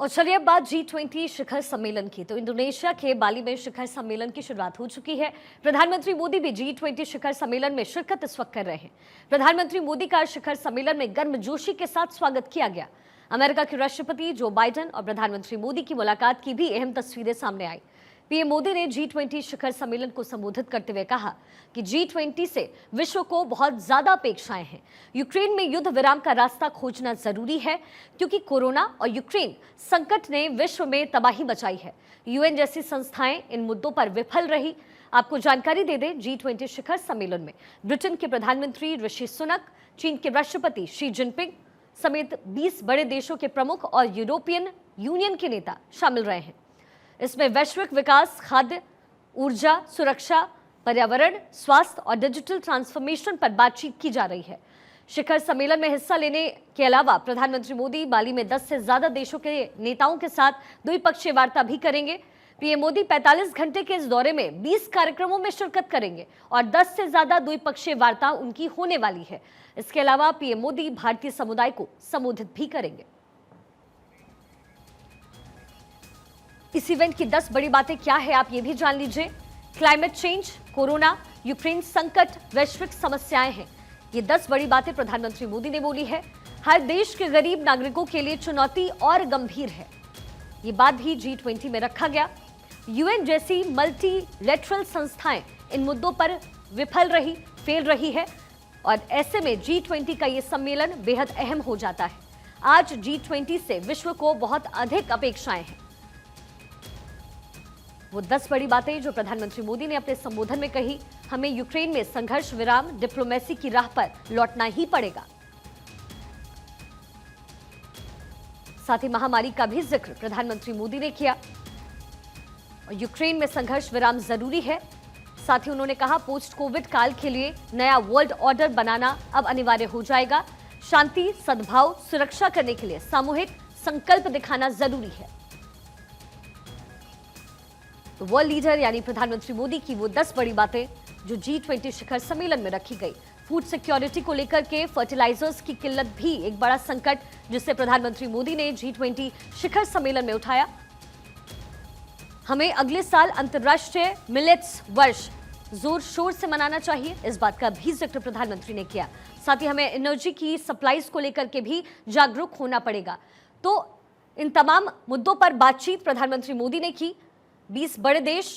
और चलिए अब बात G20 शिखर सम्मेलन की। तो इंडोनेशिया के बाली में शिखर सम्मेलन की शुरुआत हो चुकी है। प्रधानमंत्री मोदी भी G20 शिखर सम्मेलन में शिरकत इस वक्त कर रहे हैं। प्रधानमंत्री मोदी का शिखर सम्मेलन में गर्मजोशी के साथ स्वागत किया गया। अमेरिका के राष्ट्रपति जो बाइडेन और प्रधानमंत्री मोदी की मुलाकात की भी अहम तस्वीरें सामने आई। पीएम मोदी ने G20 शिखर सम्मेलन को संबोधित करते हुए कहा कि G20 से विश्व को बहुत ज्यादा अपेक्षाएं हैं। यूक्रेन में युद्ध विराम का रास्ता खोजना जरूरी है क्योंकि कोरोना और यूक्रेन संकट ने विश्व में तबाही मचाई है। यूएन जैसी संस्थाएं इन मुद्दों पर विफल रही। आपको जानकारी दे दें, G20 शिखर सम्मेलन में ब्रिटेन के प्रधानमंत्री ऋषि सुनक, चीन के राष्ट्रपति शी जिनपिंग समेत 20 बड़े देशों के प्रमुख और यूरोपियन यूनियन के नेता शामिल रहे हैं। इसमें वैश्विक विकास, खाद्य, ऊर्जा, सुरक्षा, पर्यावरण, स्वास्थ्य और डिजिटल ट्रांसफॉर्मेशन पर बातचीत की जा रही है। शिखर सम्मेलन में हिस्सा लेने के अलावा प्रधानमंत्री मोदी बाली में 10 से ज्यादा देशों के नेताओं के साथ द्विपक्षीय वार्ता भी करेंगे। पीएम मोदी 45 घंटे के इस दौरे में 20 कार्यक्रमों में शिरकत करेंगे और 10 से ज्यादा द्विपक्षीय वार्ता उनकी होने वाली है। इसके अलावा पीएम मोदी भारतीय समुदाय को संबोधित भी करेंगे। इस इवेंट की 10 बड़ी बातें क्या है, आप ये भी जान लीजिए। क्लाइमेट चेंज, कोरोना, यूक्रेन संकट, वैश्विक समस्याएं हैं। ये 10 बड़ी बातें प्रधानमंत्री मोदी ने बोली है। हर देश के गरीब नागरिकों के लिए चुनौती और गंभीर है, ये बात भी G20 में रखा गया। यूएन जैसी मल्टीलेटरल संस्थाएं इन मुद्दों पर विफल फेल रही है और ऐसे में G20 का ये सम्मेलन बेहद अहम हो जाता है। आज G20 से विश्व को बहुत अधिक अपेक्षाएं हैं। वो 10 बड़ी बातें जो प्रधानमंत्री मोदी ने अपने संबोधन में कही। हमें यूक्रेन में संघर्ष विराम, डिप्लोमेसी की राह पर लौटना ही पड़ेगा। साथ ही महामारी का भी जिक्र प्रधानमंत्री मोदी ने किया और यूक्रेन में संघर्ष विराम जरूरी है। साथ ही उन्होंने कहा पोस्ट कोविड काल के लिए नया वर्ल्ड ऑर्डर बनाना अब अनिवार्य हो जाएगा। शांति, सद्भाव, सुरक्षा करने के लिए सामूहिक संकल्प दिखाना जरूरी है। तो वर्ल्ड लीडर यानी प्रधानमंत्री मोदी की वो 10 बड़ी बातें जो G20 शिखर सम्मेलन में रखी गई। फूड सिक्योरिटी को लेकर के फर्टिलाइजर्स की किल्लत भी एक बड़ा संकट जिसे प्रधानमंत्री मोदी ने G20 शिखर सम्मेलन में उठाया। हमें अगले साल अंतर्राष्ट्रीय मिलेट्स वर्ष जोर शोर से मनाना चाहिए, इस बात का भी जिक्र प्रधानमंत्री ने किया। साथ ही हमें एनर्जी की सप्लाईज को लेकर के भी जागरूक होना पड़ेगा। तो इन तमाम मुद्दों पर बातचीत प्रधानमंत्री मोदी ने की। 20 बड़े देश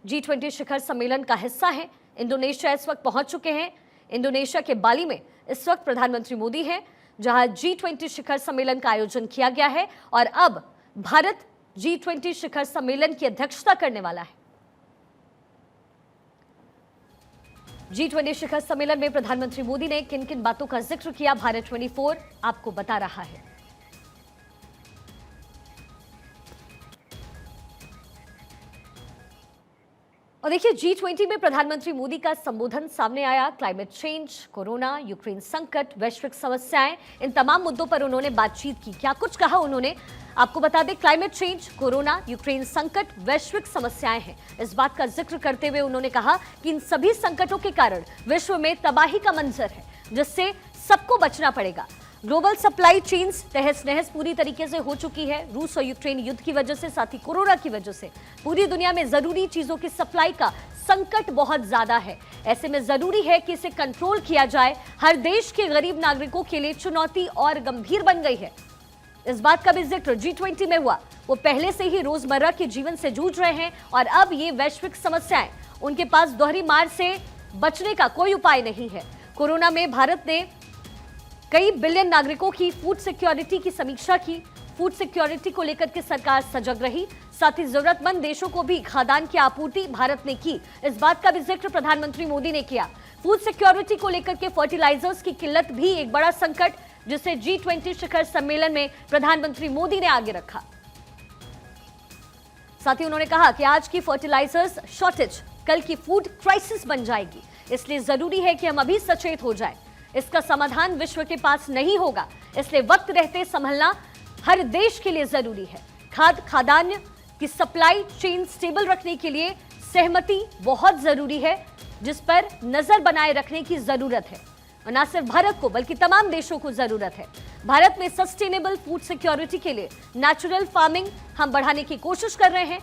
G20 शिखर सम्मेलन का हिस्सा हैं। इंडोनेशिया इस वक्त पहुंच चुके हैं। इंडोनेशिया के बाली में इस वक्त प्रधानमंत्री मोदी हैं, जहां G20 शिखर सम्मेलन का आयोजन किया गया है और अब भारत G20 शिखर सम्मेलन की अध्यक्षता करने वाला है। G20 शिखर सम्मेलन में प्रधानमंत्री मोदी ने किन किन बातों का जिक्र किया, भारत 24 आपको बता रहा है। और देखिए G20 में प्रधानमंत्री मोदी का संबोधन सामने आया। क्लाइमेट चेंज, कोरोना, यूक्रेन संकट, वैश्विक समस्याएं, इन तमाम मुद्दों पर उन्होंने बातचीत की। क्या कुछ कहा उन्होंने, आपको बता दें। क्लाइमेट चेंज, कोरोना, यूक्रेन संकट, वैश्विक समस्याएं हैं, इस बात का जिक्र करते हुए उन्होंने कहा कि इन सभी संकटों के कारण विश्व में तबाही का मंजर है, जिससे सबको बचना पड़ेगा। ग्लोबल सप्लाई चेन्स तहस नहस पूरी तरीके से हो चुकी है। रूस और यूक्रेन युद्ध की वजह से, साथ ही कोरोना की वजह से पूरी दुनिया में जरूरी चीजों की सप्लाई का संकट बहुत ज्यादा है। ऐसे में जरूरी है कि इसे कंट्रोल किया जाए। हर देश के गरीब नागरिकों के लिए चुनौती और गंभीर बन गई है, इस बात का भी जिक्र G20 में हुआ। वो पहले से ही रोजमर्रा के जीवन से जूझ रहे हैं और अब ये वैश्विक समस्याएं, उनके पास दोहरी मार से बचने का कोई उपाय नहीं है। कोरोना में भारत ने कई बिलियन नागरिकों की फूड सिक्योरिटी की समीक्षा की। फूड सिक्योरिटी को लेकर के सरकार सजग रही। साथ ही जरूरतमंद देशों को भी खाद्यान्न की आपूर्ति भारत ने की, इस बात का भी जिक्र प्रधानमंत्री मोदी ने किया। फूड सिक्योरिटी को लेकर के फर्टिलाइजर्स की किल्लत भी एक बड़ा संकट जिसे G20 शिखर सम्मेलन में प्रधानमंत्री मोदी ने आगे रखा। साथ ही उन्होंने कहा कि आज की फर्टिलाइजर्स शॉर्टेज कल की फूड क्राइसिस बन जाएगी, इसलिए जरूरी है कि हम अभी सचेत हो जाएं। इसका समाधान विश्व के पास नहीं होगा, इसलिए वक्त रहते संभलना हर देश के लिए जरूरी है। खाद्यान्न की सप्लाई चेन स्टेबल रखने के लिए सहमति बहुत जरूरी है, जिस पर नजर बनाए रखने की जरूरत है। और न सिर्फ भारत को बल्कि तमाम देशों को जरूरत है। भारत में सस्टेनेबल फूड सिक्योरिटी के लिए नेचुरल फार्मिंग हम बढ़ाने की कोशिश कर रहे हैं।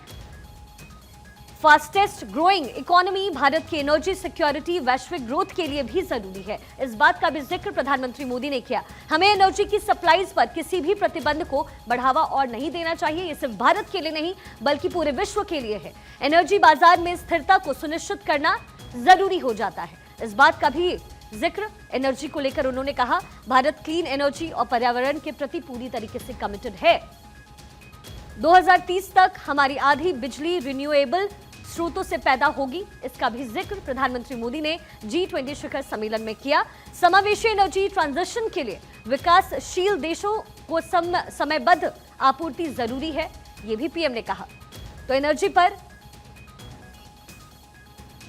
फास्टेस्ट ग्रोइंग इकोनॉमी भारत की एनर्जी सिक्योरिटी वैश्विक ग्रोथ के लिए भी जरूरी है। इस बात का भी जिक्र प्रधानमंत्री मोदी ने किया। हमें एनर्जी की सप्लाईज पर किसी भी प्रतिबंध को बढ़ावा और नहीं देना चाहिए। ये सिर्फ भारत के लिए नहीं बल्कि पूरे विश्व के लिए है। एनर्जी बाजार में स्थिरता को सुनिश्चित करना जरूरी हो जाता है। इस बात का भी जिक्र एनर्जी को लेकर उन्होंने कहा, भारत क्लीन एनर्जी और पर्यावरण के प्रति पूरी तरीके से कमिटेड है। 2030 तक हमारी आधी बिजली रिन्यूएबल स्रोतों से पैदा होगी। इसका भी जिक्र प्रधानमंत्री मोदी ने G20 शिखर सम्मेलन में किया। समावेशी एनर्जी ट्रांजिशन के लिए विकासशील देशों को समयबद्ध आपूर्ति जरूरी है, यह भी पीएम ने कहा। तो एनर्जी पर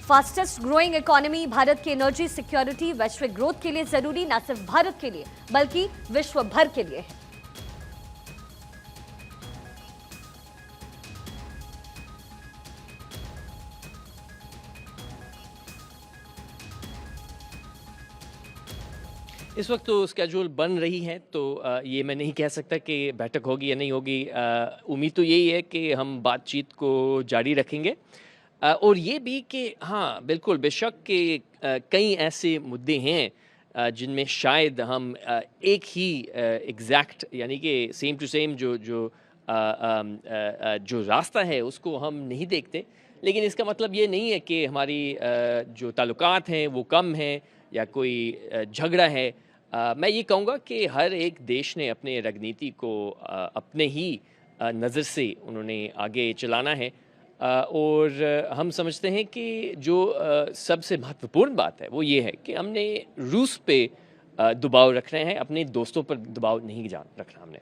फास्टेस्ट ग्रोइंग इकोनॉमी भारत की एनर्जी सिक्योरिटी वैश्विक ग्रोथ के लिए जरूरी, न सिर्फ भारत के लिए बल्कि विश्व भर के लिए है। इस वक्त तो स्केड्यूल बन रही है, तो ये मैं नहीं कह सकता कि बैठक होगी या नहीं होगी। उम्मीद तो यही है कि हम बातचीत को जारी रखेंगे और ये भी कि हाँ बिल्कुल बेशक कि कई ऐसे मुद्दे हैं जिनमें शायद हम एक ही एग्जैक्ट यानी कि सेम टू सेम जो रास्ता है उसको हम नहीं देखते, लेकिन इसका मतलब ये नहीं है कि हमारी जो ताल्लुकात हैं वो कम हैं या कोई झगड़ा है। मैं ये कहूँगा कि हर एक देश ने अपने राजनीति को अपने ही नज़र से उन्होंने आगे चलाना है और हम समझते हैं कि जो सबसे महत्वपूर्ण बात है वो ये है कि हमने रूस पे दबाव रखना है, अपने दोस्तों पर दबाव नहीं रखना हमने।